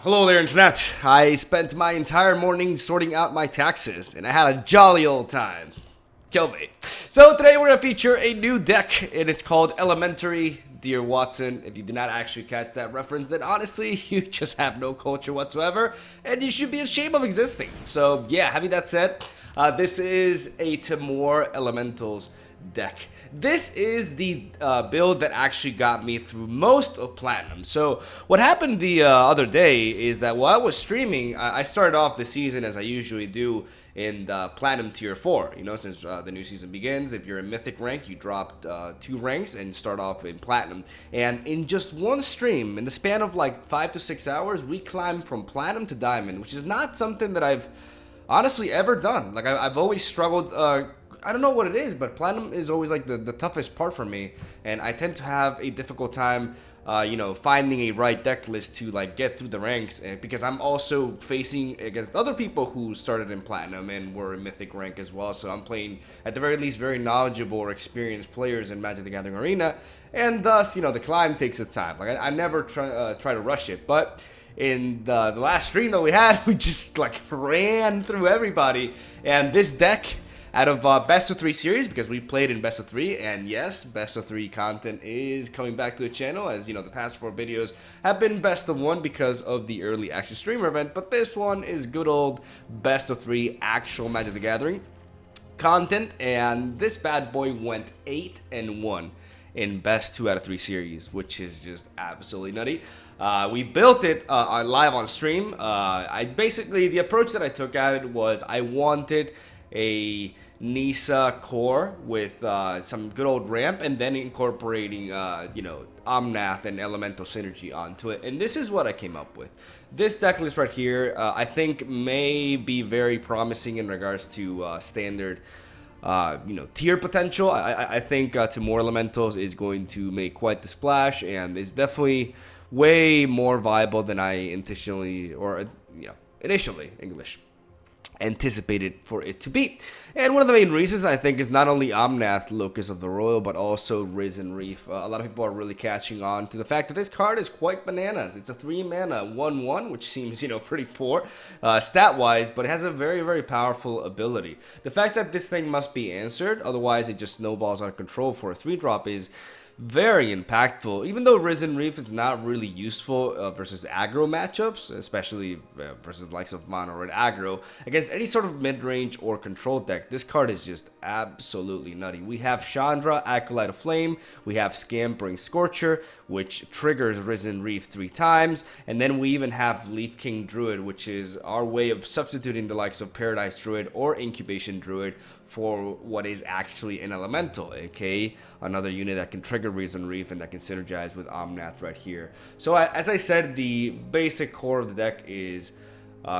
Hello there, Internet. I spent my entire morning sorting out my taxes, and I had a jolly old time. Kill me. So today we're going to feature a new deck, and it's called Elementary. Dear Watson, if you did not actually catch that reference, then honestly, you just have no culture whatsoever, and you should be ashamed of existing. So yeah, having that said, this is a Timur Elementals deck. This is the build that actually got me through most of Platinum. So what happened the other day is that while I was streaming, I started off the season as I usually do in the Platinum Tier 4. You know, since the new season begins, if you're in Mythic rank, you drop 2 ranks and start off in Platinum. And in just one stream, in the span of like 5 to 6 hours, we climbed from Platinum to Diamond, which is not something that I've honestly ever done. Like I've always struggled. I don't know what it is, but Platinum is always like the toughest part for me, and I tend to have a difficult time, finding a right deck list to like get through the ranks, because I'm also facing against other people who started in Platinum and were in Mythic rank as well. So I'm playing at the very least very knowledgeable or experienced players in Magic the Gathering Arena, and thus the climb takes its time. Like I never try to rush it, but in the last stream that we had, we just like ran through everybody, and this deck, out of Best of 3 series, because we played in Best of 3, and yes, Best of 3 content is coming back to the channel, as the past 4 videos have been Best of 1 because of the early access streamer event, but this one is good old Best of 3 actual Magic the Gathering content, and this bad boy went 8-1 in Best 2 out of 3 series, which is just absolutely nutty. We built it live on stream. The approach that I took at it was I wanted a Nisa core with some good old ramp, and then incorporating Omnath and Elemental Synergy onto it, and this is what I came up with. This deck list right here, I think may be very promising in regards to standard tier potential. I think Timur Elementals is going to make quite the splash, and is definitely way more viable than I initially anticipated for it to be. And one of the main reasons, I think, is not only Omnath, Locus of the Royal, but also Risen Reef. A lot of people are really catching on to the fact that this card is quite bananas. It's a 3-mana 1/1, which seems pretty poor stat-wise, but it has a very, very powerful ability. The fact that this thing must be answered, otherwise it just snowballs out of control for a 3-drop, is very impactful. Even though Risen Reef is not really useful versus aggro matchups, especially versus the likes of mono red aggro, against any sort of mid-range or control deck, this card is just absolutely nutty. We have Chandra, Acolyte of Flame, we have Scampering Scorcher, which triggers Risen Reef 3 times, and then we even have Leaf King Druid, which is our way of substituting the likes of Paradise Druid or Incubation Druid for what is actually an elemental, aka another unit that can trigger Risen Reef and that can synergize with Omnath right here. So as I said, the basic core of the deck is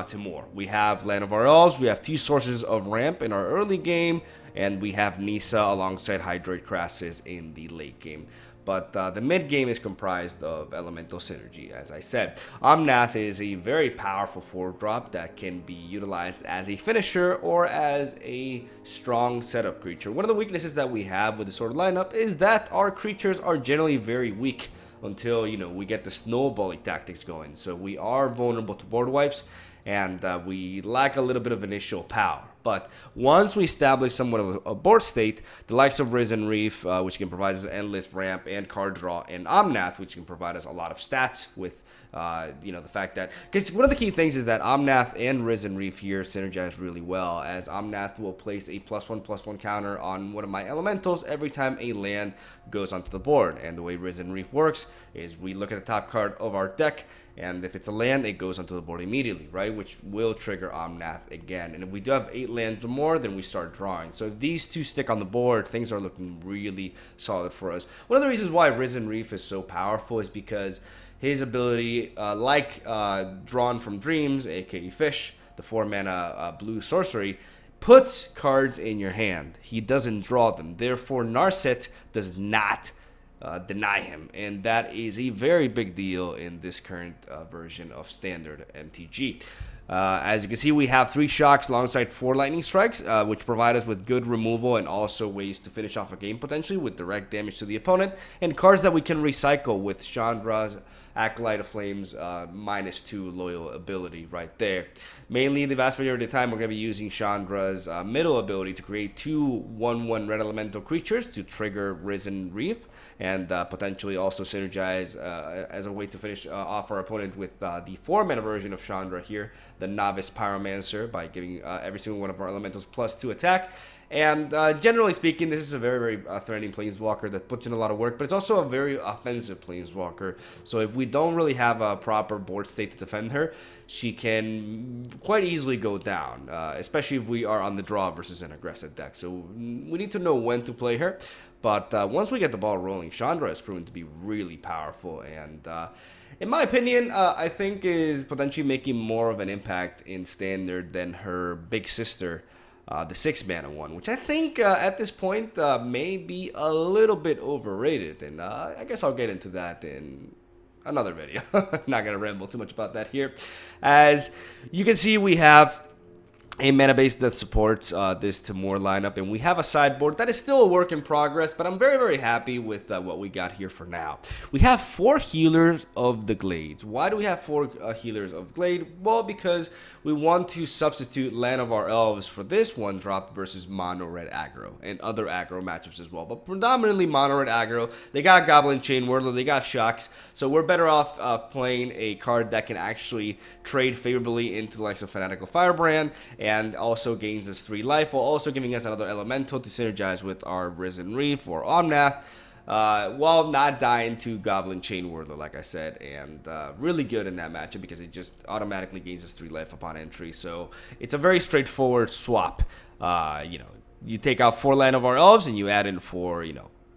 Timur. We have Land of our Elves, we have 2 sources of ramp in our early game, and we have Nisa alongside Hydroid Crassus in the late game. But the mid game is comprised of Elemental Synergy, as I said. Omnath is a very powerful 4-drop that can be utilized as a finisher or as a strong setup creature. One of the weaknesses that we have with this sort of lineup is that our creatures are generally very weak until we get the snowballing tactics going. So we are vulnerable to board wipes, and we lack a little bit of initial power. But once we establish somewhat of a board state, the likes of Risen Reef, which can provide us endless ramp and card draw, and Omnath, which can provide us a lot of stats with, the fact that, because one of the key things is that Omnath and Risen Reef here synergize really well, as Omnath will place a +1/+1 counter on one of my elementals every time a land goes onto the board. And the way Risen Reef works is we look at the top card of our deck, and if it's a land, it goes onto the board immediately, right? Which will trigger Omnath again. And if we do have 8 lands or more, then we start drawing. So if these 2 stick on the board, things are looking really solid for us. One of the reasons why Risen Reef is so powerful is because his ability, Drawn from Dreams, aka Fish, the 4-mana blue sorcery, puts cards in your hand. He doesn't draw them. Therefore, Narset does not deny him, and that is a very big deal in this current version of standard MTG. As you can see, we have 3 shocks alongside 4 lightning strikes, which provide us with good removal and also ways to finish off a game potentially with direct damage to the opponent, and cards that we can recycle with Chandra's Acolyte of Flames -2 loyal ability right there. Mainly, the vast majority of the time, we're going to be using Chandra's middle ability to create 2 1/1 red elemental creatures to trigger Risen Reef, and potentially also synergize as a way to finish off our opponent with the 4-mana version of Chandra here, the Novice Pyromancer, by giving every single one of our elementals +2 attack. And generally speaking, this is a very, very threatening Planeswalker that puts in a lot of work, but it's also a very offensive Planeswalker. So if we don't really have a proper board state to defend her, she can quite easily go down, especially if we are on the draw versus an aggressive deck. So we need to know when to play her. But once we get the ball rolling, Chandra has proven to be really powerful, and in my opinion, I think is potentially making more of an impact in Standard than her big sister, the 6-mana one, which I think at this point may be a little bit overrated, and I guess I'll get into that in another video. Not gonna ramble too much about that here. As you can see, we have a mana base that supports this Timur lineup, and we have a sideboard that is still a work in progress, but I'm very, very happy with what we got here for now. We have 4 Healers of the Glades. Why do we have 4 Healers of Glade? Well, because we want to substitute Land of Our Elves for this 1-drop versus mono red aggro and other aggro matchups as well, but predominantly mono red aggro. They got Goblin Chain Whirler, they got Shocks, so we're better off playing a card that can actually trade favorably into the likes of Fanatical Firebrand, and also gains us 3 life, while also giving us another elemental to synergize with our Risen Reef or Omnath, while not dying to Goblin Chain Whirler, like I said, and really good in that matchup because it just automatically gains us 3 life upon entry. So it's a very straightforward swap. You take out 4 Land of Our Elves and you add in 4,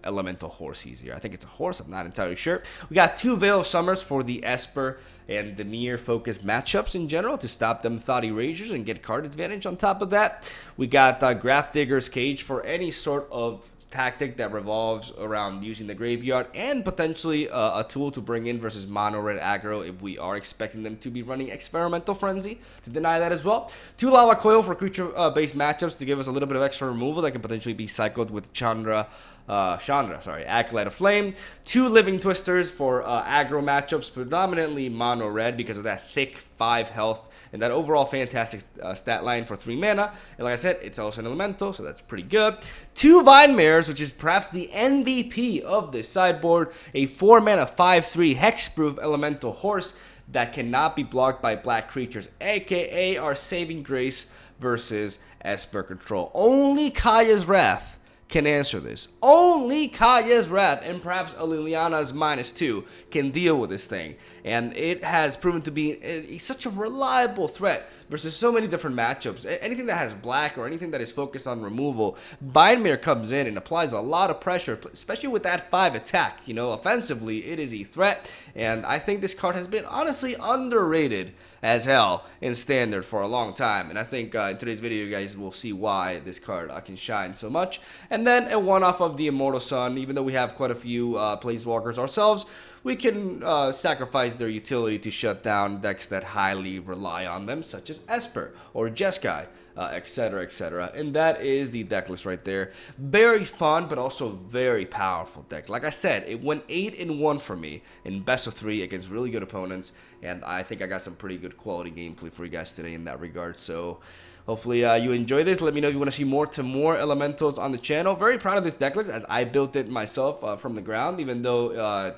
elemental horses here. I think it's a horse, I'm not entirely sure. We got 2 Veil of Summers for the Esper and the Mir focused matchups in general to stop them Thought Erasures and get card advantage on top of that. We got Grafdigger's Cage for any sort of tactic that revolves around using the graveyard, and potentially a tool to bring in versus mono red aggro if we are expecting them to be running Experimental Frenzy to deny that as well. 2 Lava Coil for creature based matchups to give us a little bit of extra removal that can potentially be cycled with Chandra, Acolyte of Flame. 2 Living Twisters for aggro matchups, predominantly mono red because of that thick 5 health and that overall fantastic stat line for 3 mana. And like I said, it's also an elemental, so that's pretty good. 2 Vine Mares, which is perhaps the MVP of this sideboard. A 4 mana 5/3 hexproof elemental horse that cannot be blocked by black creatures, aka our saving grace versus Esper Control. Only Kaya's Wrath can answer this. Only Kaya's Wrath and perhaps a Liliana's -2 can deal with this thing. And it has proven to be such a reliable threat versus so many different matchups. Anything that has black or anything that is focused on removal, Bindmere comes in and applies a lot of pressure, especially with that 5 attack. Offensively, it is a threat. And I think this card has been honestly underrated as hell in Standard for a long time, and I think in today's video you guys will see why this card can shine so much. And then a one-off of the Immortal Sun. Even though we have quite a few Planeswalkers ourselves, we can sacrifice their utility to shut down decks that highly rely on them, such as Esper or Jeskai, etc., etc. And that is the deck list right there. Very fun, but also very powerful deck. Like I said, it went 8-1 for me in best of 3 against really good opponents, and I think I got some pretty good quality gameplay for you guys today in that regard. So hopefully you enjoy this. Let me know if you want to see more elementals on the channel. Very proud of this deck list as I built it myself from the ground, even though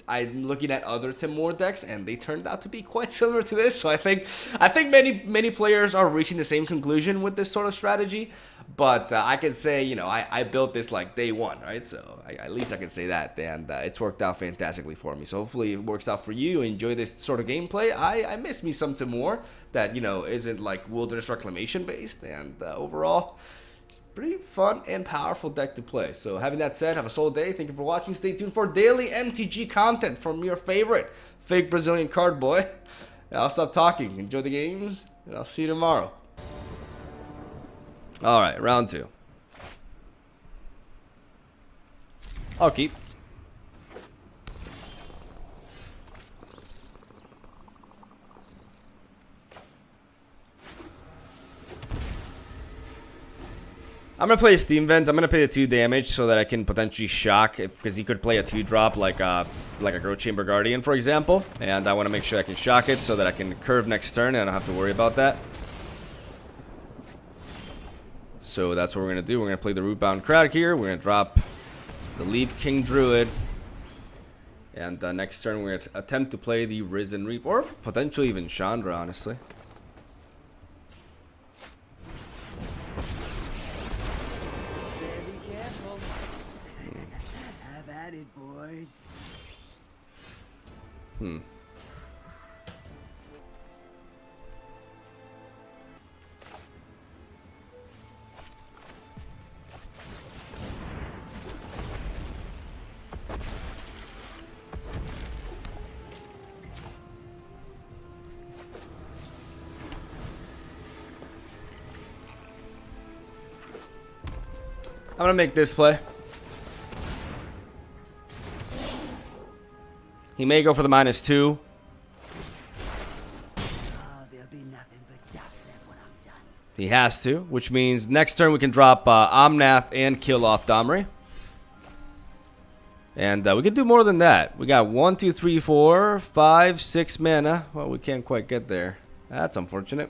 I'm looking at other Timur decks and they turned out to be quite similar to this. So I think many players are reaching the same conclusion with this sort of strategy. But I can say, I built this like day 1, right? So at least I can say that, and it's worked out fantastically for me. So hopefully it works out for you. Enjoy this sort of gameplay. I miss me some Timur that, isn't like Wilderness Reclamation based, and overall, pretty fun and powerful deck to play. So having that said, have a solid day. Thank you for watching. Stay tuned for daily MTG content from your favorite fake Brazilian card boy. I'll stop talking. Enjoy the games, and I'll see you tomorrow. All right, round 2. I'll keep. I'm gonna play Steam Vent. I'm gonna pay the 2 damage so that I can potentially shock, because he could play a 2-drop like a Growth Chamber Guardian, for example. And I want to make sure I can shock it so that I can curve next turn and I don't have to worry about that. So that's what we're gonna do. We're gonna play the Rootbound Crowd here. We're gonna drop the Leaf King Druid. And next turn we're gonna attempt to play the Risen Reef, or potentially even Chandra, honestly. Boys. I'm gonna make this play. He may go for the -2. Oh, there'll be nothing but dust left when I'm done. He has to, which means next turn we can drop Omnath and kill off Domri. And we can do more than that. We got 1, 2, 3, 4, 5, 6 mana. Well, we can't quite get there. That's unfortunate.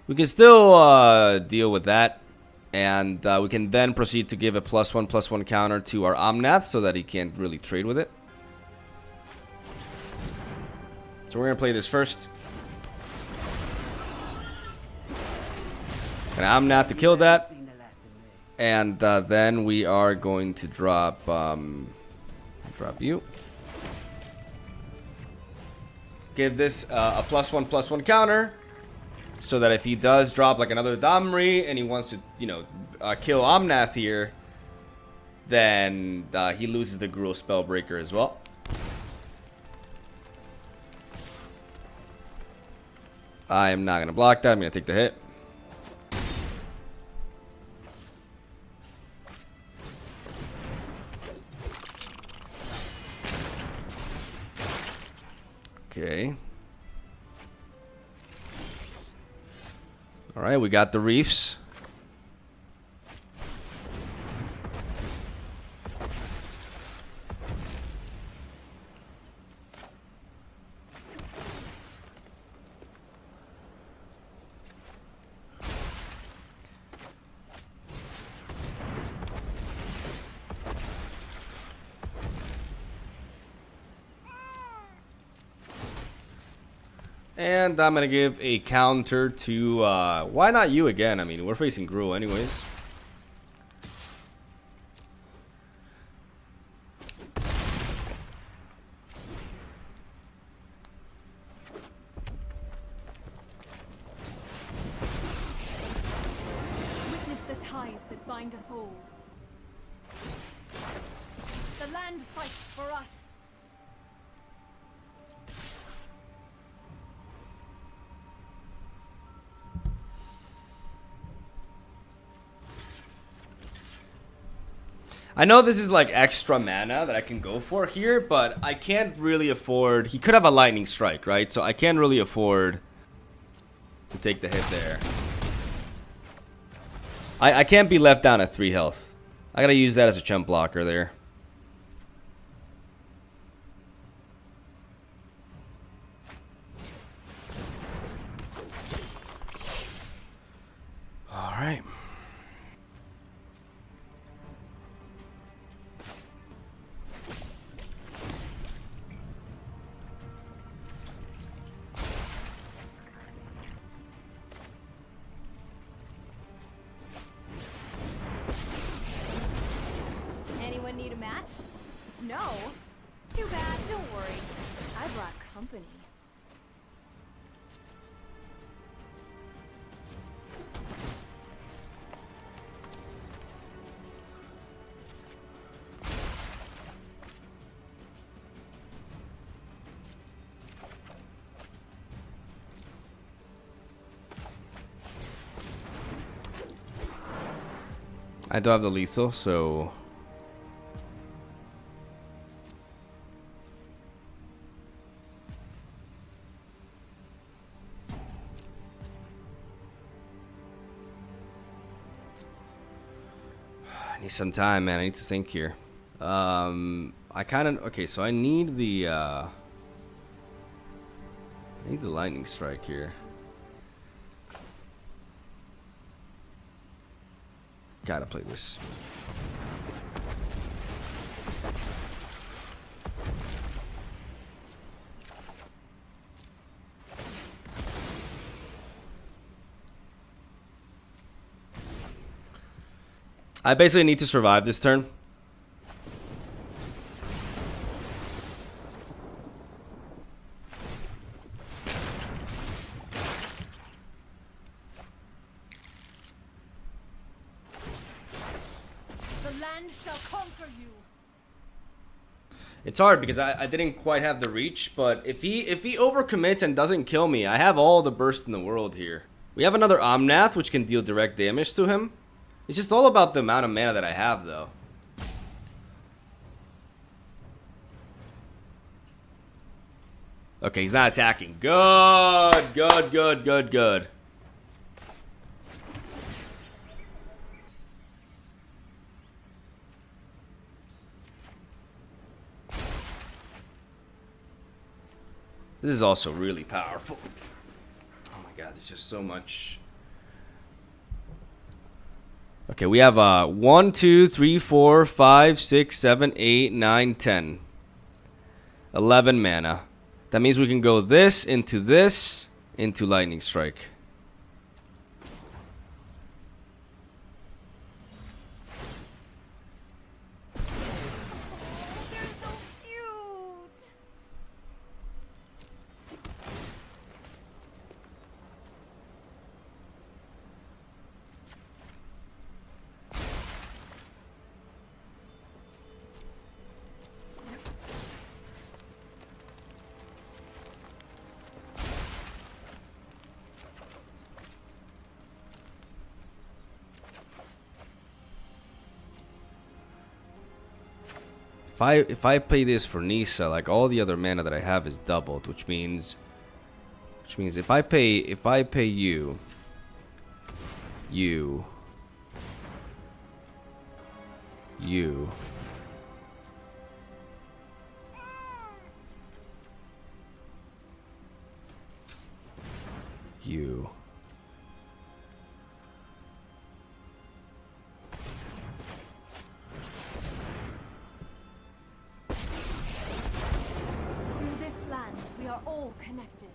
We can still deal with that. And we can then proceed to give a +1/+1 counter to our Omnath so that he can't really trade with it. So we're going to play this first. And Omnath to kill that. And then we are going to drop you. Give this a +1/+1 counter. So that if he does drop like another Domri and he wants to, you know, kill Omnath here, then he loses the Gruul Spellbreaker as well. I am not going to block that. I'm going to take the hit. Okay. All right, we got the Reefs. And I'm going to give a counter to, why not you again? I mean, we're facing Gruul anyways. Witness the ties that bind us all. The land fights for us. I know this is like extra mana that I can go for here, but I can't really afford... He could have a Lightning Strike, right? So I can't really afford to take the hit there. I can't be left down at 3 health. I gotta use that as a chump blocker there. Alright. Anyone need a match? No? Too bad, don't worry. I brought company. I do have the lethal, so... I need some time, man. I need to think here. I kind of okay. So I need the lightning strike here. Gotta play this. I basically need to survive this turn. The land shall conquer you. It's hard because I didn't quite have the reach, but if he overcommits and doesn't kill me, I have all the burst in the world here. We have another Omnath, which can deal direct damage to him. It's just all about the amount of mana that I have, though. Okay, he's not attacking. Good, good, good, good, good. This is also really powerful. Oh my god, there's just so much. Okay, we have 1, 2, 3, 4, 5, 6, 7, 8, 9, 10. 11 mana. That means we can go this, into lightning strike. They're so cute. If I play this for Nisa, like all the other mana that I have is doubled, which means if I pay you, you, you, you. Through this land, we are all connected.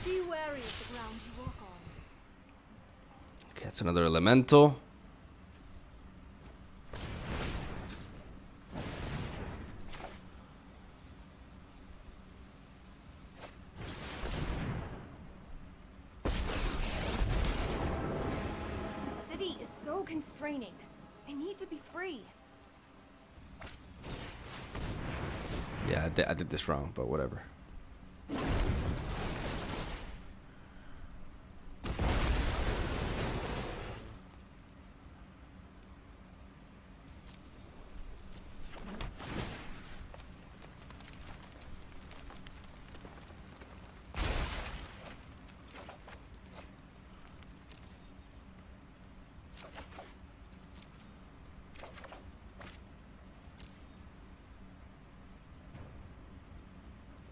Be wary of the ground you walk on. Okay, that's another elemental. The city is so constraining. I need to be free. Yeah, I did this wrong, but whatever.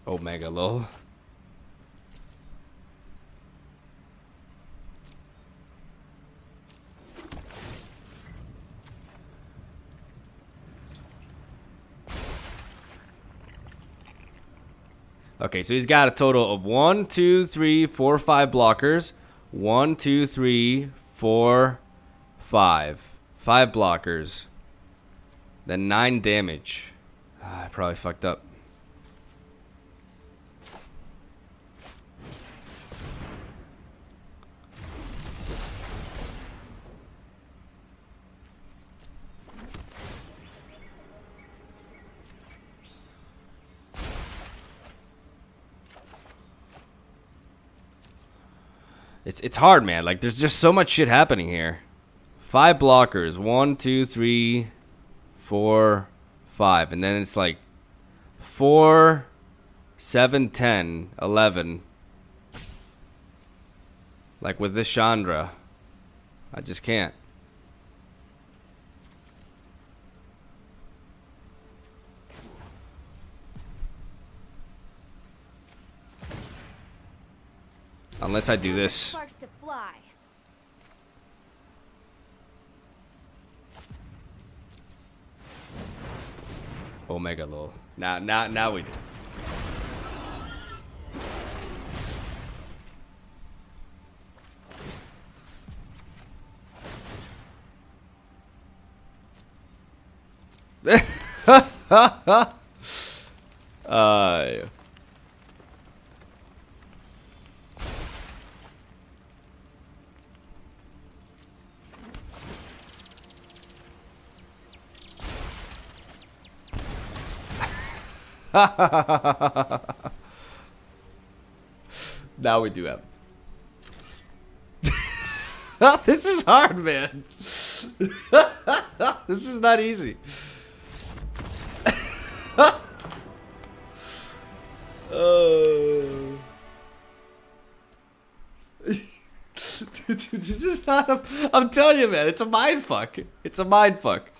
Omega lol. Okay, so he's got a total of 1, 2, 3, 4, 5 blockers. 1, 2, 3, 4, 5. 5 blockers. Then 9 damage. I probably fucked up. It's hard, man. Like, there's just so much shit happening here. 5 blockers. 1, 2, 3, 4, 5. And then it's like 4, 7, 10, 11. Like with this Chandra, I just can't. Unless I do this. Sparks to fly. Omega lol. Now we do. Yeah. Now we do have. This is hard, man. This is not easy. This is not a, I'm telling you, man, it's a mind fuck. It's a mind fuck.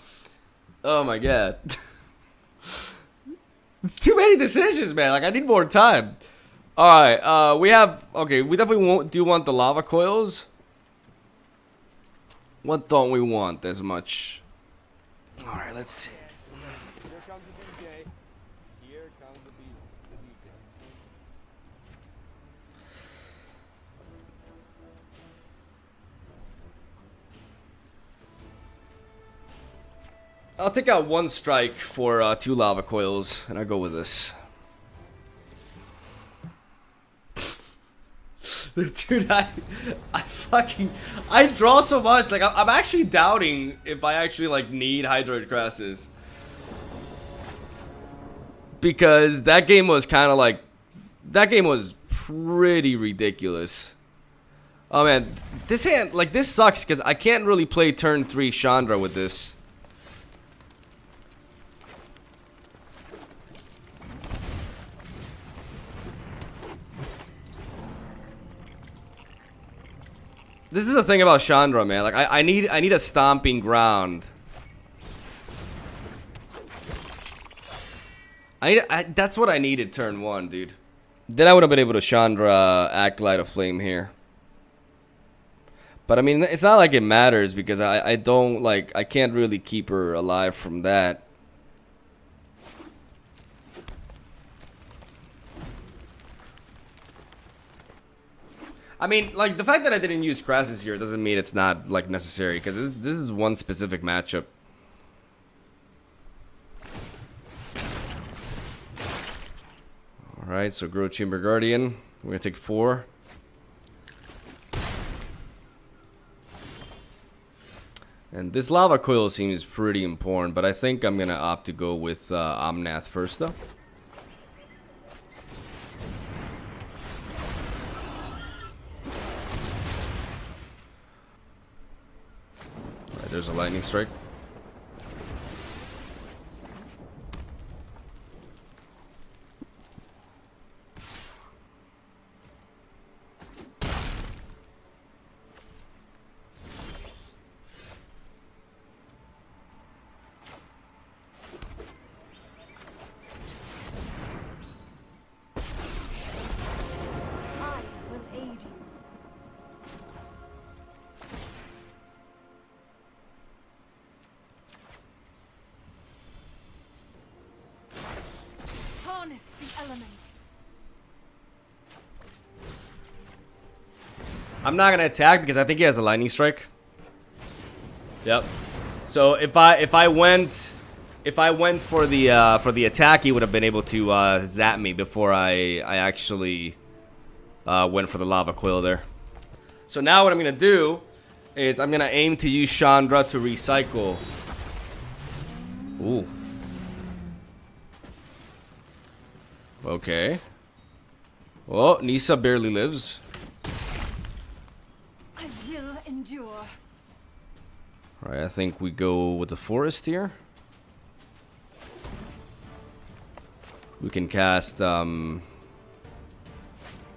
Oh my god. It's too many decisions, man. Like, I need more time. Alright, we have, okay, we definitely do want the lava coils. What don't we want as much? Alright, let's see. Here comes the DJ. Here comes the DJ. I'll take out one strike for 2 lava coils, and I'll go with this. Dude, I draw so much. Like, I'm actually doubting if I actually, like, need Hydroid Crassus. Because that game was kind of like, that game was pretty ridiculous. Oh man, this hand, like, this sucks because I can't really play turn 3 Chandra with this. This is the thing about Chandra, man. Like, I need a stomping ground. That's what I needed turn 1, dude. Then I would have been able to Chandra Acolyte of Flame here. But I mean, it's not like it matters because I don't, like, I can't really keep her alive from that. I mean, like, the fact that I didn't use Crassus here doesn't mean it's not, like, necessary, because this is one specific matchup. Alright, so Growth Chamber Guardian. We're gonna take 4. And this Lava Coil seems pretty important, but I think I'm gonna opt to go with Omnath first, though. There's a lightning strike. I will aid you. Harness the elements. I'm not gonna attack because I think he has a lightning strike. Yep. So if I went for the attack, he would have been able to zap me before I actually went for the lava coil there. So now what I'm gonna do is I'm gonna aim to use Chandra to recycle. Ooh. Okay. Well, Nisa barely lives. I will endure. Alright, I think we go with the forest here. We can cast, do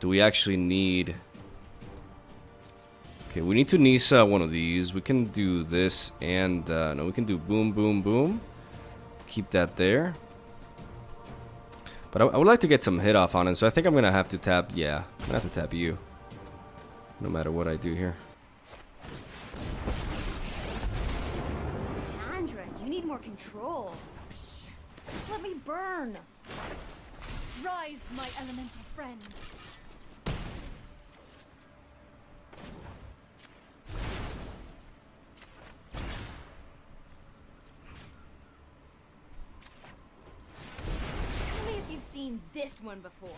we actually need... Okay, we need to Nisa one of these. We can do this and, no, we can do boom, boom, boom. Keep that there. But I would like to get some hit off on it, so I think I'm gonna have to tap, yeah, I'm gonna have to tap you. No matter what I do here. Chandra, you need more control. Let me burn. Rise, my elemental friend. Tell me if you've seen this one before.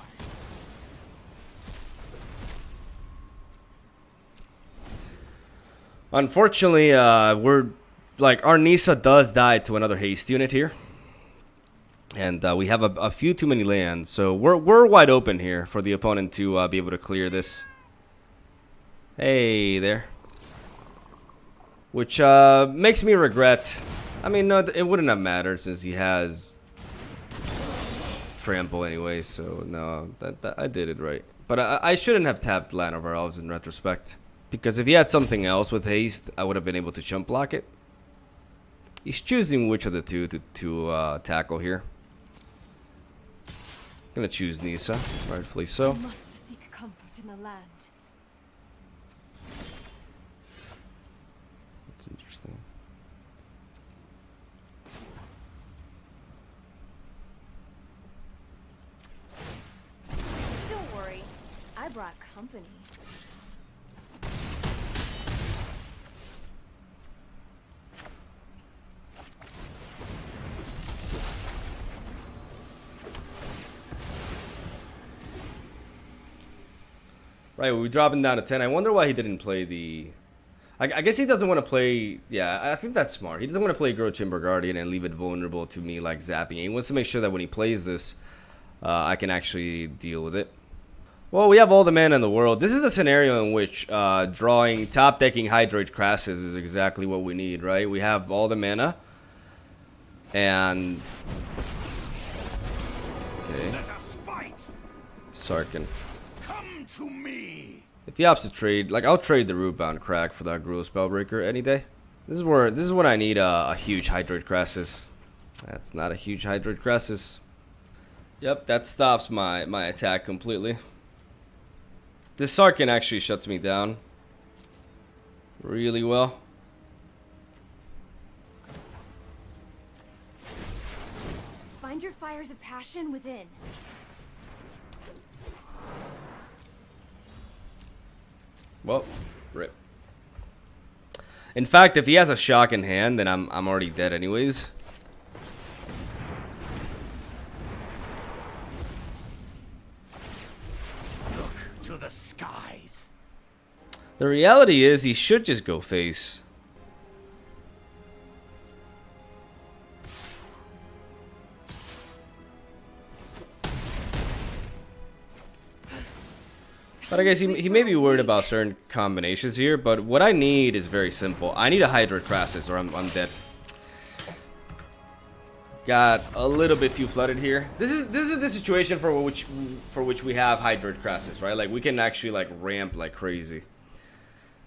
Unfortunately, we're like our Nisa does die to another haste unit here, and we have a few too many lands, so we're wide open here for the opponent to be able to clear this. Hey there, which makes me regret. I mean, no, it wouldn't have mattered since he has trample anyway. So no, that I did it right, but I shouldn't have tapped Land of Our Elves in retrospect. Because if he had something else with haste, I would have been able to chump block it. He's choosing which of the two to tackle here. Gonna choose Nisa, rightfully so. You must seek comfort in the land. That's interesting. Don't worry, I brought company. Right, we're dropping down to 10. I wonder why he didn't play the... I guess he doesn't want to play... Yeah, I think that's smart. He doesn't want to play Girl Chamber Guardian and leave it vulnerable to me like zapping. He wants to make sure that when he plays this, I can actually deal with it. Well, we have all the mana in the world. This is the scenario in which drawing top-decking Hydroid Crassus is exactly what we need, right? We have all the mana. And... Okay. Let us fight. Sarkin. Come to me. If he opts to trade, like I'll trade the Rootbound Crack for that Gruul Spellbreaker any day. This is when I need a huge Hydroid Crassus. That's not a huge Hydroid Crassus. Yep, that stops my attack completely. This Sarkin actually shuts me down really well. Find your fires of passion within. Well, rip. In fact, if he has a shock in hand, then I'm already dead anyways. Look to the skies. The reality is he should just go face. But I guess he may be worried about certain combinations here, but what I need is very simple. I need a Hydroid Crassus or I'm dead. Got a little bit too flooded here. This is the situation for which we have Hydroid Crassus, right? Like we can actually like ramp like crazy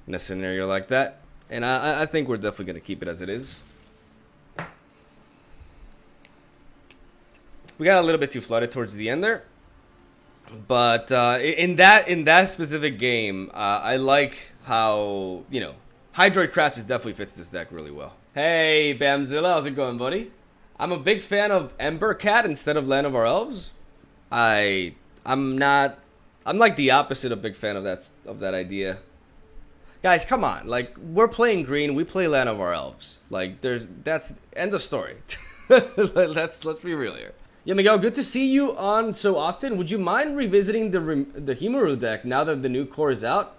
in a scenario like that. And I think we're definitely gonna keep it as it is. We got a little bit too flooded towards the end there. But in that specific game, I like how, you know, Hydroid Crassus definitely fits this deck really well. Hey, Bamzilla, how's it going, buddy? I'm a big fan of Ember Cat instead of Land of Our Elves. I'm like the opposite of big fan of that idea. Guys, come on, like we're playing green, we play Land of Our Elves. Like that's end of story. let's be real here. Yeah, Miguel, good to see you on so often. Would you mind revisiting the Himaru deck now that the new core is out?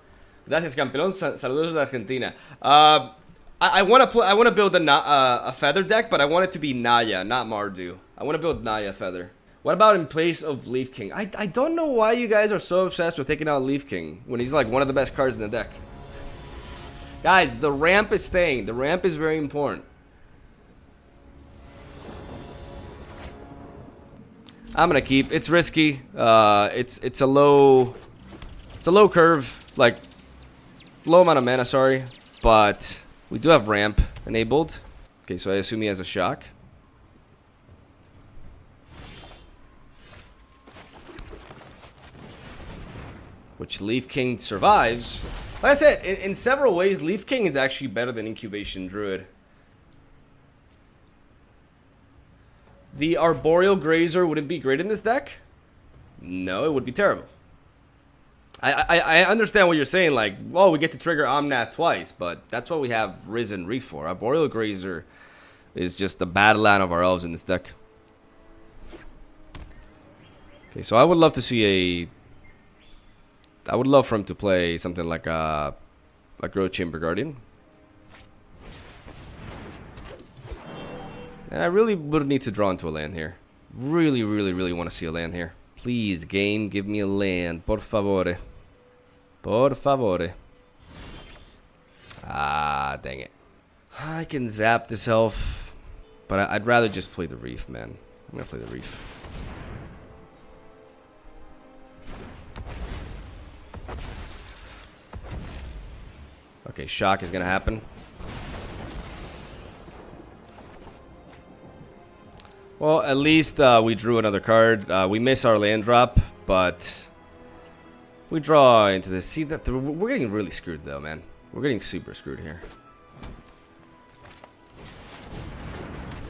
Gracias, campeón. Saludos de Argentina. I want to build a Feather deck, but I want it to be Naya, not Mardu. I want to build Naya Feather. What about in place of Leaf King? I don't know why you guys are so obsessed with taking out Leaf King when he's like one of the best cards in the deck. Guys, the ramp is staying. The ramp is very important. I'm gonna keep. It's risky. It's a low curve, like low amount of mana. Sorry, but we do have ramp enabled. Okay, so I assume he has a shock. Which Leaf King survives. Like I said, in several ways, Leaf King is actually better than Incubation Druid. The Arboreal Grazer wouldn't be great in this deck? No, it would be terrible. I understand what you're saying, like, well, we get to trigger Omnath twice, but that's what we have Riz and Reef for. Arboreal Grazer is just the Battleland of our elves in this deck. Okay, so I would love to see a... I would love for him to play something like a Growth Chamber Guardian. And I really would need to draw into a land here. Really, really, really want to see a land here. Please, game, give me a land. Por favore. Por favore. Ah, dang it. I can zap this elf. But I'd rather just play the Reef, man. I'm going to play the Reef. Okay, shock is gonna happen. Well, at least we drew another card. We miss our land drop, but we draw into this. See that we're getting really screwed, though, man. We're getting super screwed here.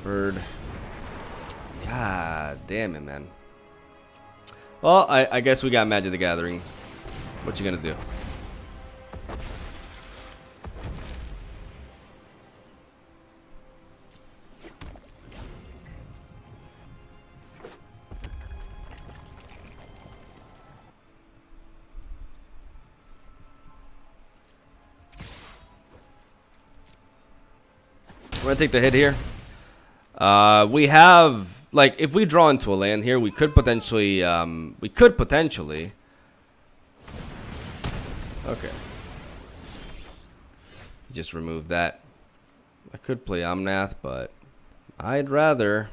Bird. God damn it, man. Well, I guess we got Magic the Gathering. What you gonna do? We're gonna take the hit here. We have, like, if we draw into a land here, we could potentially, okay. Just remove that. I could play Omnath, but I'd rather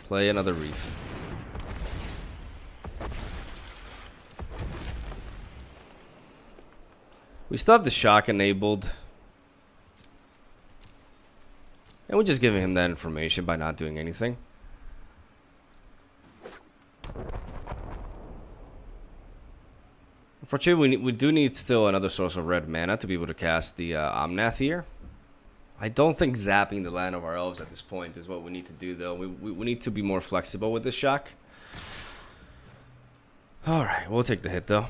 play another Reef. We still have the shock enabled. And we're just giving him that information by not doing anything. Unfortunately, we do need still another source of red mana to be able to cast the Omnath here. I don't think zapping the land of our elves at this point is what we need to do, though. We need to be more flexible with this shock. Alright, we'll take the hit, though.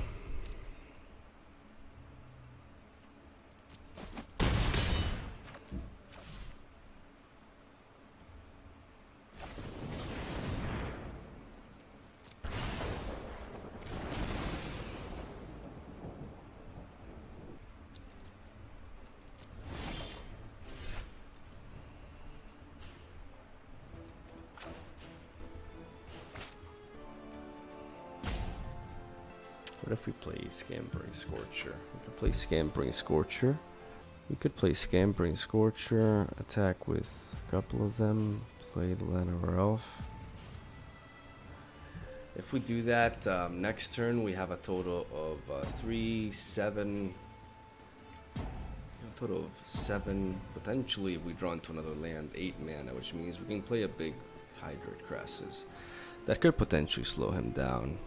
What if we play Scampering Scorcher? We could play Scampering Scorcher. We could play Scampering Scorcher, attack with a couple of them, play the land of our elf. If we do that, next turn we have a total of 3, 7... A total of 7, potentially if we draw into another land, 8 mana, which means we can play a big Hydrate Crassus. That could potentially slow him down.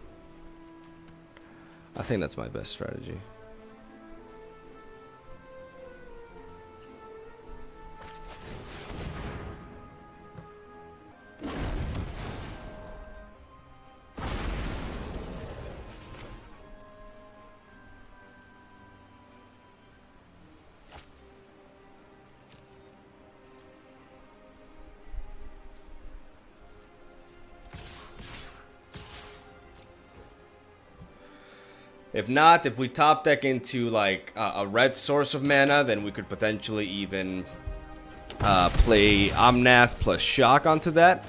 I think that's my best strategy. If not, if we top deck into like a red source of mana, then we could potentially even play Omnath plus Shock onto that.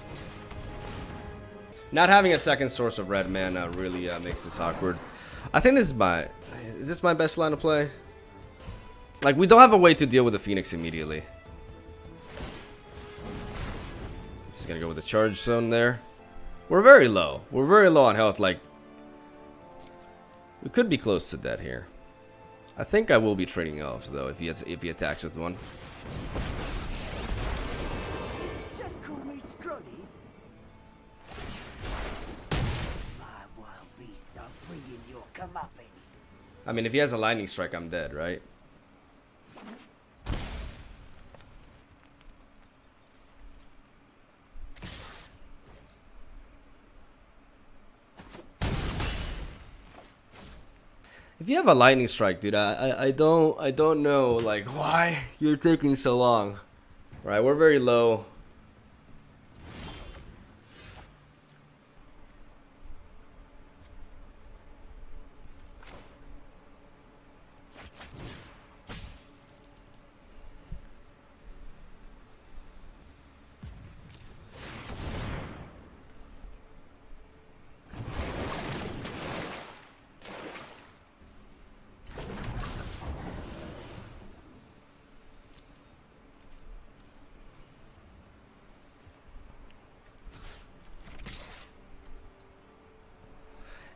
Not having a second source of red mana really makes this awkward. I think this is my... Is this my best line of play? Like, we don't have a way to deal with the Phoenix immediately. Just gonna go with the charge zone there. We're very low. We're very low on health. Like, we could be close to dead here. I think I will be trading elves though if he attacks with one. Did you just call me scrubby? My wild beasts are bringing your comeuppance. I mean, if he has a lightning strike, I'm dead, right? If you have a lightning strike, dude, I don't know like why you're taking so long. Right, we're very low.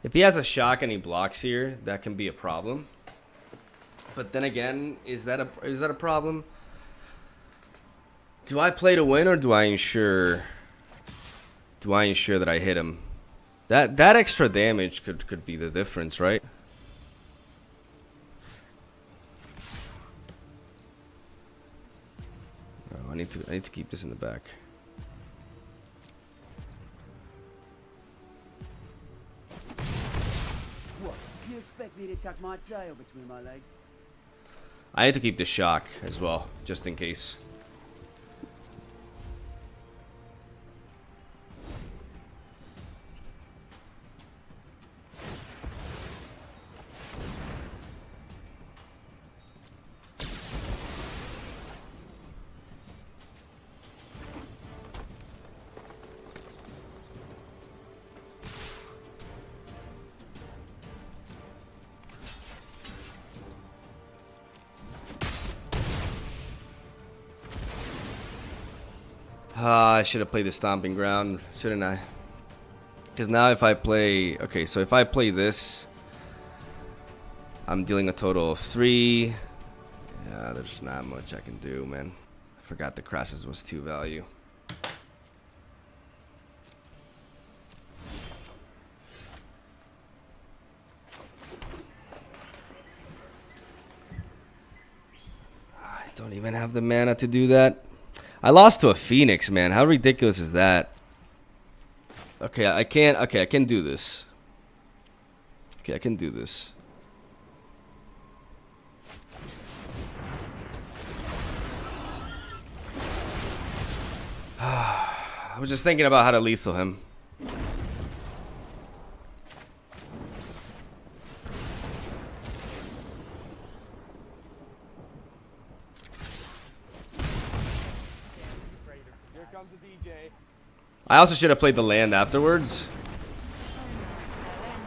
If he has a shock and he blocks here, that can be a problem. But then again, is that a problem? Do I play to win or do I ensure that I hit him? That extra damage could be the difference, right? Oh, I need to keep this in the back. What? You expect me to tuck my tail between my legs? I need to keep the shock as well, just in case. I should have played the Stomping Ground, shouldn't I? Because now if I play... Okay, so if I play this, I'm dealing a total of 3. Yeah, there's not much I can do, man. I forgot the Crassus was 2 value. I don't even have the mana to do that. I lost to a Phoenix, man. How ridiculous is that? Okay, I can't. Okay, I can do this. Okay, I can do this. I was just thinking about how to lethal him. Here comes a DJ. I also should have played the land afterwards.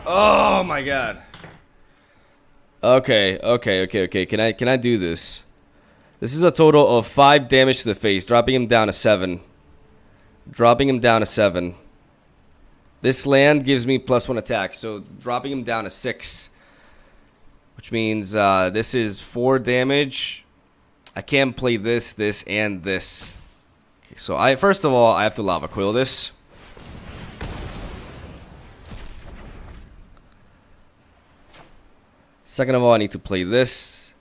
Oh my god. Okay. Can I do this? This is a total of 5 damage to the face, dropping him down to 7. Dropping him down to 7. This land gives me +1 attack, so dropping him down to 6. Which means this is 4 damage. I can't play this, this, and this. Okay, so first of all, I have to Lava Coil this. Second of all, I need to play this.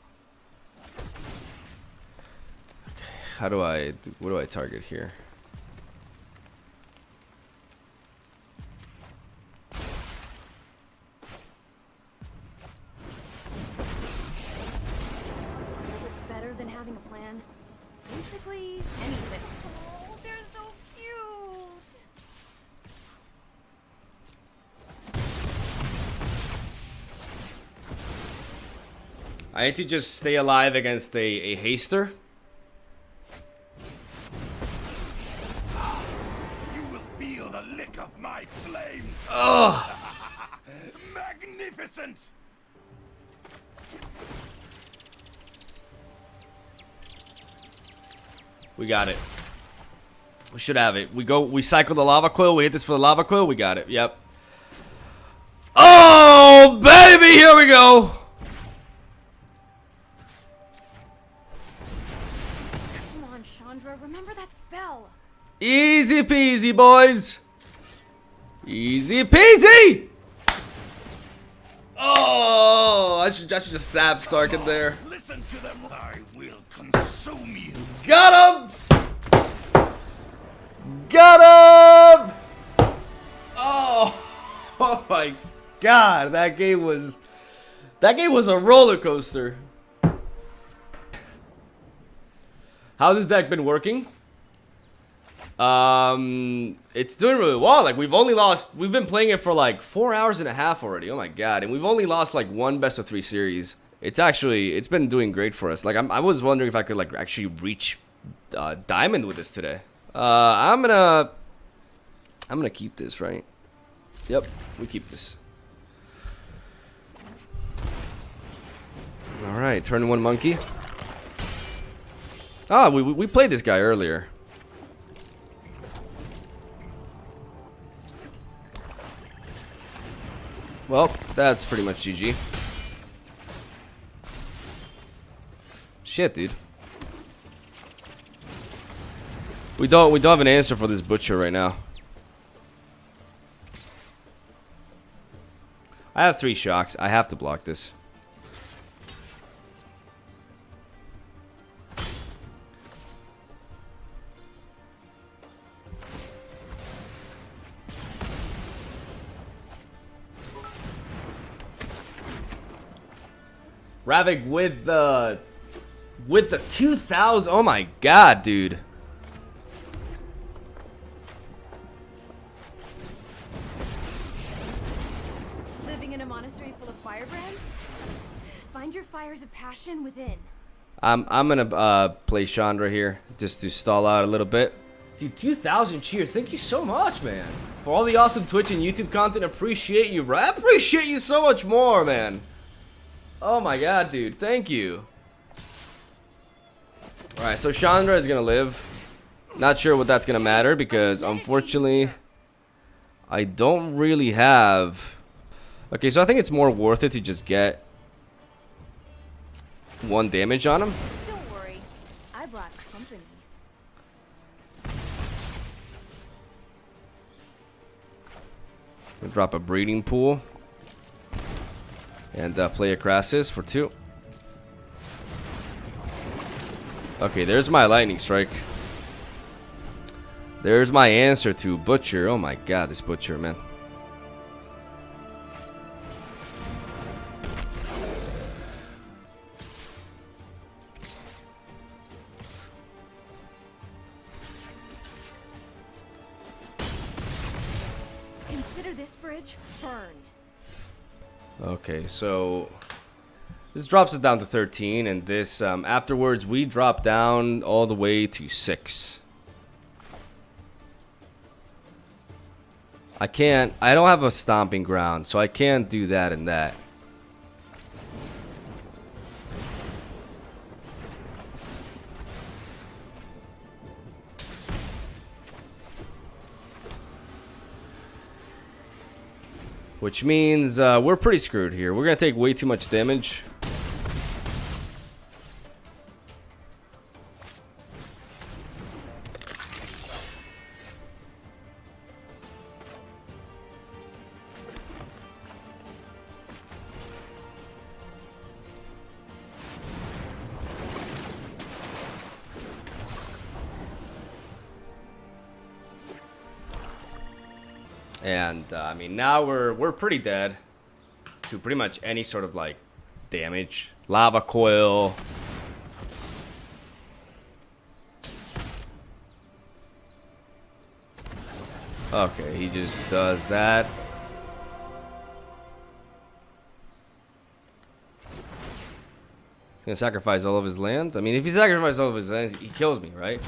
Okay, what do I target here? What's better than having a plan? Basically, anything. Oh, they're so cute. I need to just stay alive against a haster. You will feel the lick of my flames. Ugh. Magnificent. We got it. We should have it. We cycle the lava coil. We hit this for the lava coil. We got it. Yep. Oh, baby. Here we go. Come on, Chandra. Remember that spell. Easy peasy, boys. Easy peasy. Oh, I should just stab Stark in there. Listen to them. I will consume you. Got him. Got him. Oh, oh my God, that game was a roller coaster. How's this deck been working? It's doing really well. Like we've been playing it for like 4 hours and a half already. Oh my God, and we've only lost like one best of 3 series. It's been doing great for us. Like I was wondering if I could like actually reach diamond with this today. I'm gonna keep this, right? Yep, we keep this. All right, turn 1 monkey. Ah, we played this guy earlier. Well, that's pretty much GG. Shit, dude. We don't have an answer for this butcher right now. I have 3 shocks. I have to block this. Ravik with the 2000. Oh my God, dude. Living in a monastery full of firebrands? Find your fires of passion within. I'm gonna play Chandra here just to stall out a little bit. Dude, 2,000 cheers. Thank you so much, man. For all the awesome Twitch and YouTube content. Appreciate you, bro. I appreciate you so much more, man. Oh my God, dude. Thank you. Alright, so Chandra is gonna live. Not sure what that's gonna matter because unfortunately I don't really have. Okay, so I think it's more worth it to just get 1 damage on him. Don't worry, I brought company. We'll drop a breeding pool. And play a Crassus for 2. Okay, there's my lightning strike. There's my answer to Butcher. Oh my God, this Butcher, man. Consider this bridge burned. Okay, so this drops us down to 13, and this afterwards we drop down all the way to 6. I don't have a stomping ground, so I can't do that and that. Which means we're pretty screwed here. We're going to take way too much damage. And I mean, now we're pretty dead to pretty much any sort of like damage. Lava coil. Okay, he just does that. Gonna sacrifice all of his lands. I mean, if he sacrifices all of his lands, he kills me, right?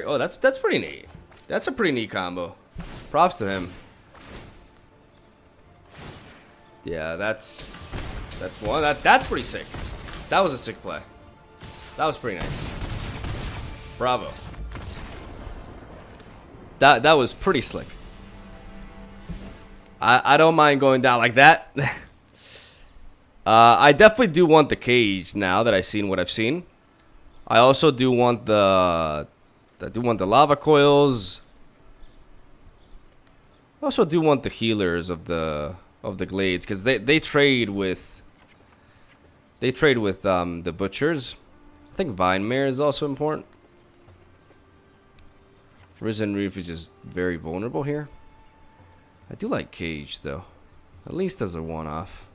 Oh, that's pretty neat. That's a pretty neat combo. Props to him. Yeah, that's one. That's pretty sick. That was a sick play. That was pretty nice. Bravo. That was pretty slick. I don't mind going down like that. I definitely do want the cage now that I've seen what I've seen. I also do want the lava coils. I also do want the healers of the glades, because they trade with the butchers. I think Vine Mare is also important. Risen Reef is just very vulnerable here. I do like Cage though, at least as a one-off.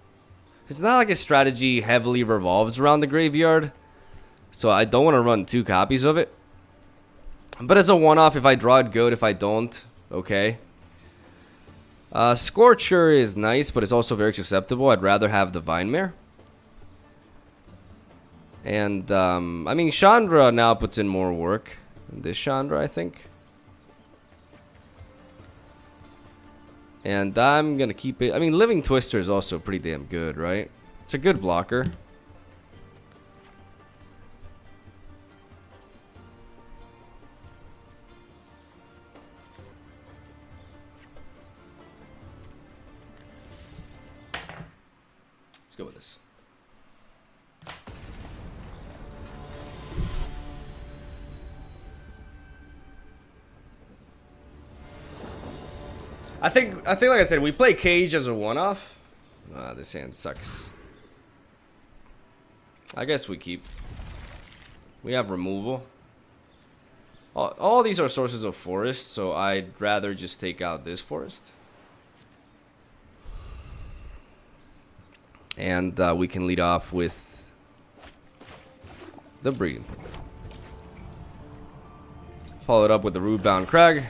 It's not like a strategy heavily revolves around the graveyard, so I don't want to run 2 copies of it. But as a one-off, if I draw it, good. If I don't, okay. Scorcher is nice, but it's also very susceptible. I'd rather have the Vine Mare. And, I mean, Chandra now puts in more work than this Chandra, I think. And I'm going to keep it. I mean, Living Twister is also pretty damn good, right? It's a good blocker. Let's go with this. I think like I said, we play Cage as a one-off. This hand sucks. I guess we keep. We have removal. All these are sources of forest, so I'd rather just take out this forest. And we can lead off with the breeding. Followed up with the Rootbound Crag.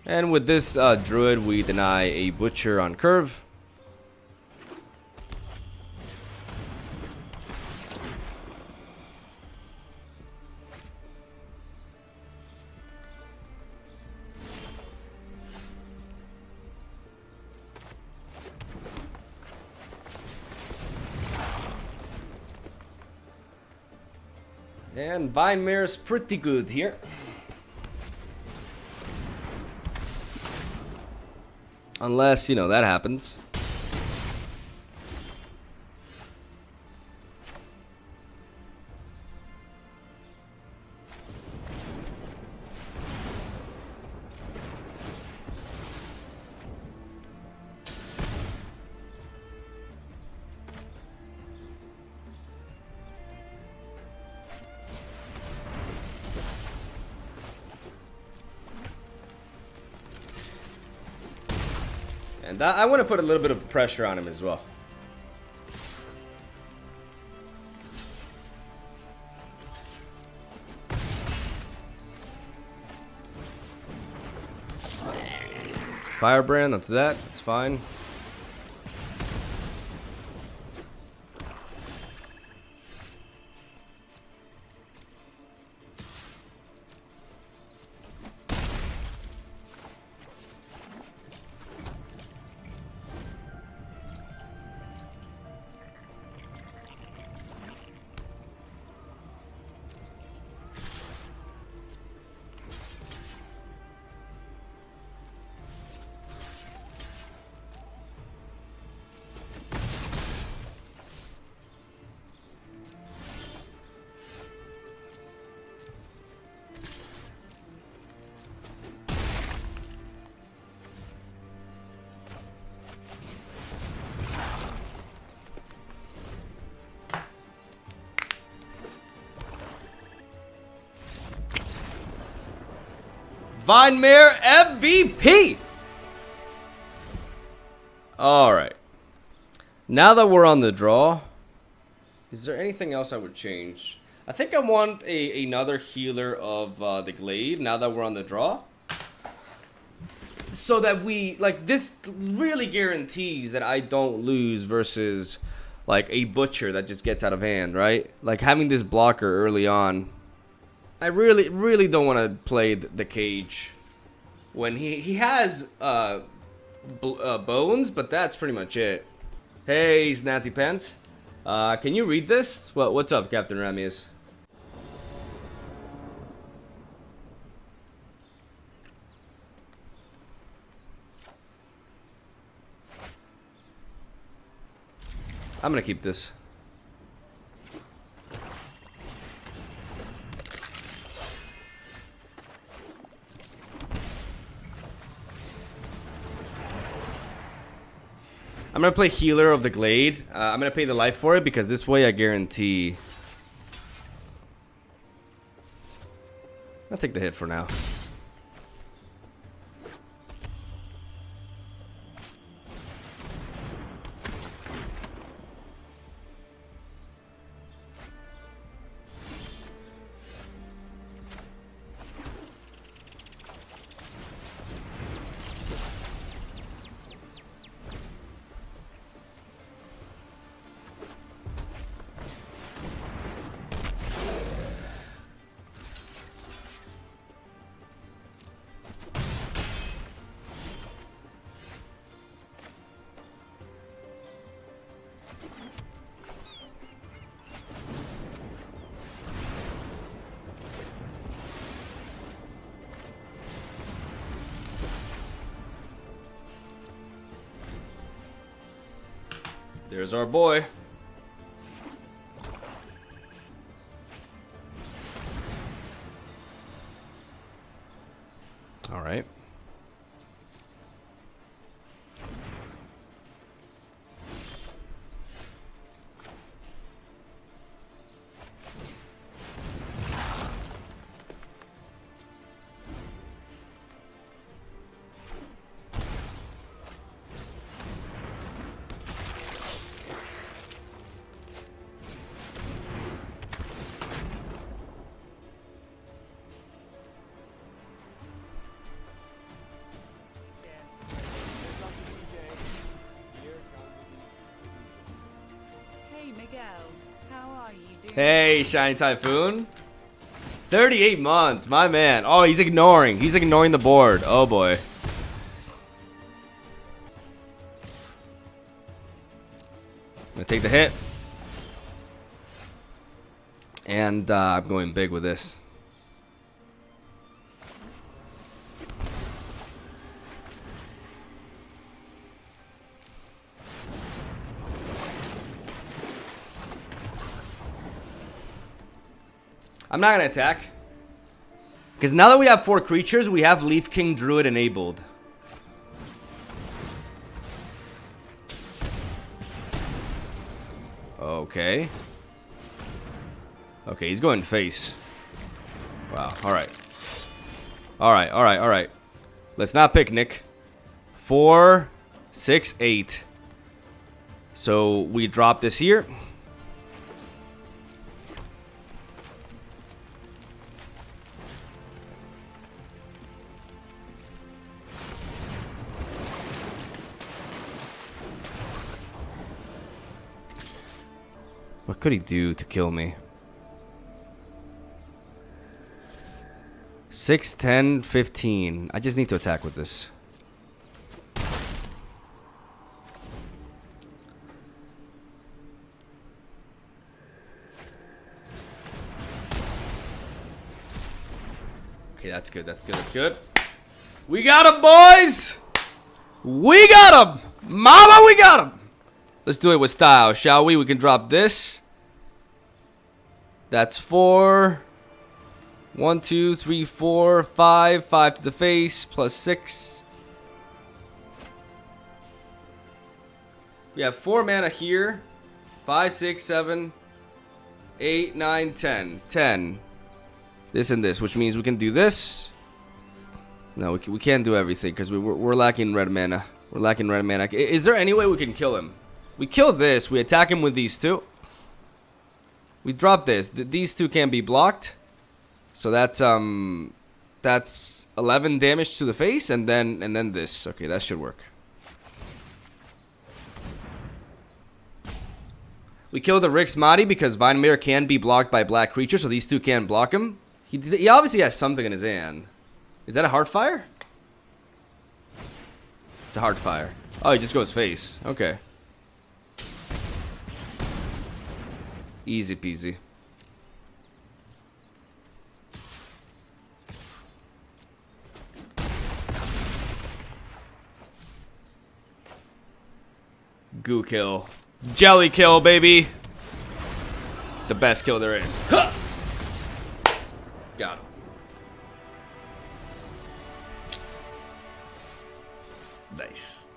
And with this Druid, we deny a Butcher on curve. And Vine Mare is pretty good here. Unless, you know, that happens. And I want to put a little bit of pressure on him as well. Firebrand, that's that. It's fine. Vine Mare MVP! Alright. Now that we're on the draw, is there anything else I would change? I think I want another healer of the Glade now that we're on the draw. So that we, like, this really guarantees that I don't lose versus, like, a Butcher that just gets out of hand, right? Like, having this blocker early on. I really don't want to play the Cage when he has bones, but that's pretty much it. Hey, Snazzy Pants. Can you read this? Well, what's up, Captain Ramius? I'm gonna keep this. I'm gonna play Healer of the Glade. I'm gonna pay the life for it because this way I guarantee. I'll take the hit for now. There's our boy. All right. Hey Miguel, how are you doing? Hey, Shiny Typhoon. 38 months, my man. Oh, he's ignoring. He's ignoring the board. Oh boy. I'm gonna take the hit. And I'm going big with this. I'm not gonna attack. Because now that we have 4 creatures, we have Leaf King Druid enabled. Okay. Okay, he's going face. Wow, alright. Alright, alright, alright. Let's not picnic. 4, 6, 8. So we drop this here. What could he do to kill me? 6, 10, 15. I just need to attack with this. Okay, that's good, that's good, that's good. We got him, boys! We got him! Mama, we got him! Let's do it with style, shall we? We can drop this. That's 4. 1, 2, 3, 4, 5. 5 to the face, plus 6. We have 4 mana here. 5, 6, 7, 8, 9, 10. 10. This and this, which means we can do this. No, we can't do everything because we're lacking red mana. We're lacking red mana. Is there any way we can kill him? We kill this. We attack him with these 2. We drop this. These 2 can't be blocked. So that's 11 damage to the face, and then this. Okay, that should work. We kill the Rix Madi because Vine Mirror can be blocked by black creatures, so these 2 can't block him. He obviously has something in his hand. Is that a Heartfire? It's a Heartfire. Oh, he just goes face. Okay. Easy peasy. Goo kill. Jelly kill, baby. The best kill there is. Huh! Got him. Nice.